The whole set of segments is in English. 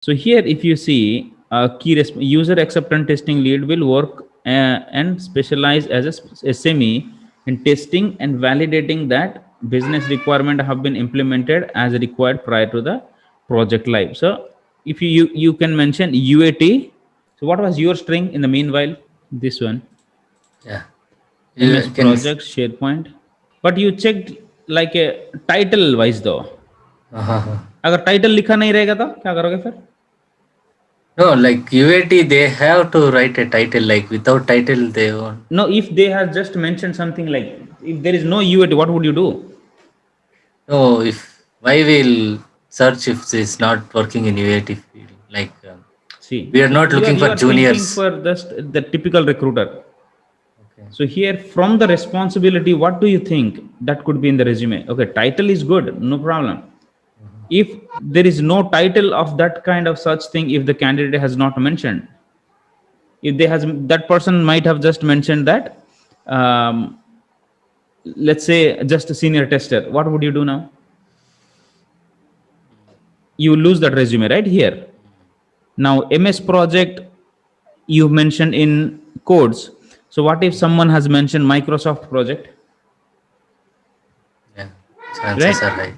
So here, if you see, user acceptance testing lead will work and specialize as a SME in testing and validating that business requirement have been implemented as required prior to the project live. So if you can mention UAT. So what was your string in the meanwhile? This one, Yeah. MS You can. Project SharePoint. But you checked like a title wise though. Uh-huh. अगर title लिखा नहीं रहेगा तो क्या करोगे फिर? No, like UAT, they have to write a title. Like without title, they won't. No, if they have just mentioned something like, if there is no UAT, what would you do? No, if why will search if it's not working in UAT field? Like See, we are not you are looking you for are thinking juniors. for the typical recruiter. Okay. So here, from the responsibility, what do you think that could be in the resume? Okay, title is good, no problem. If there is no title of that kind of such thing, if the candidate has not mentioned, if they has that person might have just mentioned that, um, let's say just a senior tester, what would you do now? You lose that resume right here. Now, MS Project you mentioned in codes. So, what if someone has mentioned Microsoft Project, Yeah, chances right? are high.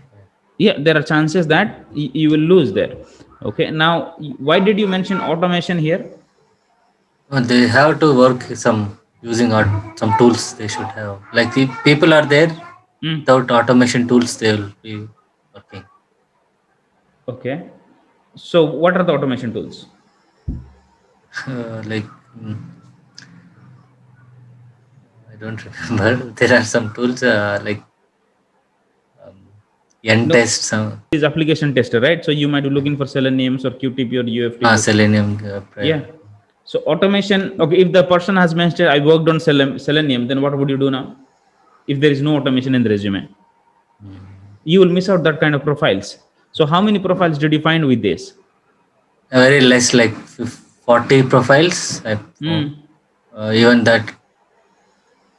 Yeah, there are chances that you will lose there. Okay. Now, why did you mention automation here? They have to work some using some tools they should have. Like if people are there Hmm. without automation tools, they will be working. Okay. So, what are the automation tools? Like mm, I don't remember. There are some tools like um, N No, test some is application tester, right? So, you might be looking for Seleniums or QTP or UFT. Selenium. Yeah. So automation, okay, if the person has mentioned I worked on Selenium, then what would you do now? If there is no automation in the resume, you will miss out that kind of profiles. So how many profiles did you find with this? Very less, like 40 profiles I found. Hmm. Even that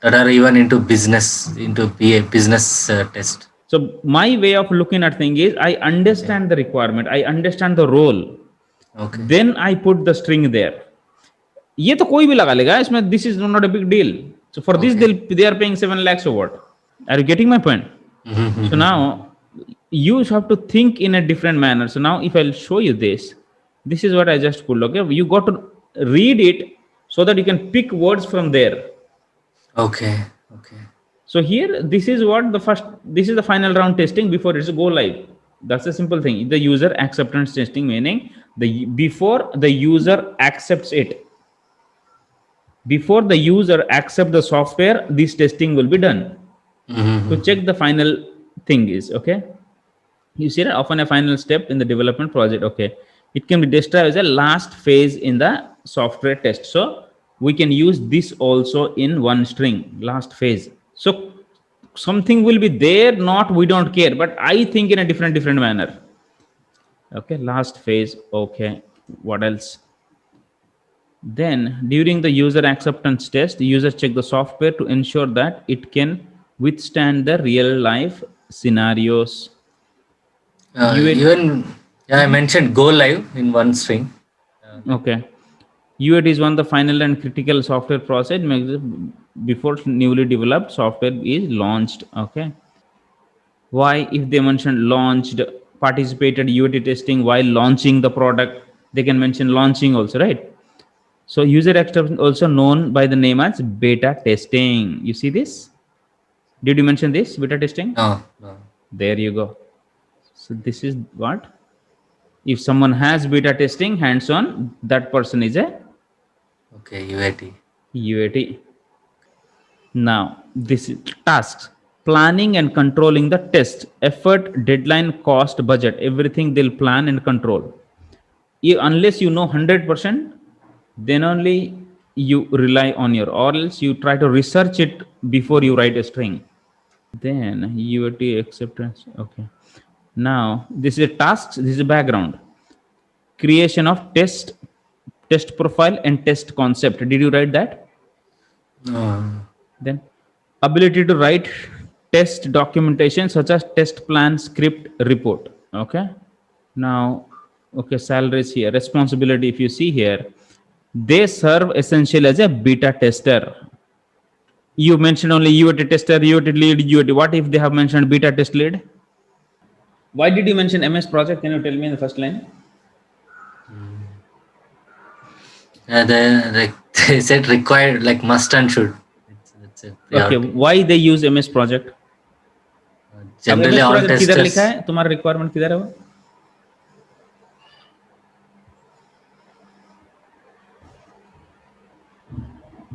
are even into business, into BA business test. So my way of looking at thing is I Okay. understand the requirement, I understand the role, Okay. then I put the string there. ये तो कोई भी लगा लेगा इसमें, this is not a big deal. So for this Okay. they are paying 7 lakhs or what? Are you getting my point? So now you have to think in a different manner. So now if I'll show you this is what I just pulled. Okay, you got to read it so that you can pick words from there. Okay. Okay. So here, this is the final round testing before it's go live. That's a simple thing. The user acceptance testing, meaning the before the user accepts it, before the user accept the software, this testing will be done to check the final thing is okay. You see that often a final step in the development project. Okay, it can be described as a last phase in the software test. So we can use this also in one string, last phase. So something will be there, not we don't care, but I think in a different manner. Okay, last phase. Okay, what else? Then during the user acceptance test, the user check the software to ensure that it can withstand the real life scenarios. UAT. Even yeah, I mentioned go live in one string. Okay. UAT is one of the final and critical software process before newly developed software is launched. Okay. Why? If they mentioned launched, participated UAT testing while launching the product, they can mention launching also, right? So user acceptance also known by the name as beta testing. You see this? Did you mention this beta testing? No, no. There you go. So this is what? If someone has beta testing hands on, that person is a Okay, UAT. UAT. Now, this is tasks, planning and controlling the test, effort, deadline, cost, budget, everything they'll plan and control. Unless you know 100%, then only you rely on your, or else you try to research it before you write a string. Then UAT acceptance. Okay. Now, this is a tasks, this is a background. Creation of test profile, and test concept. Did you write that? No. Then ability to write test documentation such as test plan, script, report. Okay. Now Okay, salaries here, responsibility. If you see here, they serve essentially as a beta tester. You mentioned only UAT tester, UAT lead, UAT. What if they have mentioned beta test lead? Why did you mention MS project? Can you tell me in the first line? Yeah, they like they said required like must and should. It's a Okay, priority. why they use MS project? अब Generally, MS all project किधर लिखा testers. है? तुम्हारा requirement किधर है वो?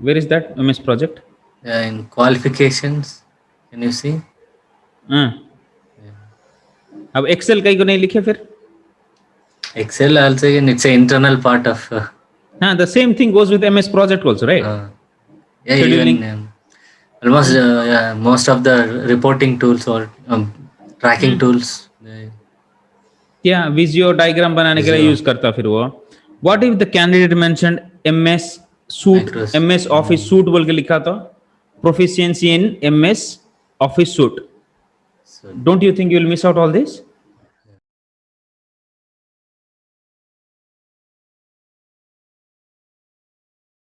Where is that MS project? In qualifications, can you see? हाँ. Yeah. अब एक्सेल कहीं को नहीं लिखे फिर? Excel also, again, it's an internal part of. हाँ, the same thing goes with MS project also, right? Uh, yeah, even Scheduling. almost yeah, most of the reporting tools or tracking tools. क्या विजियो diagram बनाने के लिए Visio, use करता फिर वो? What if the candidate mentioned MS suite, Micros. MS office suite बोल के लिखा था, proficiency in MS office suite? So Don't you think you will miss out all this?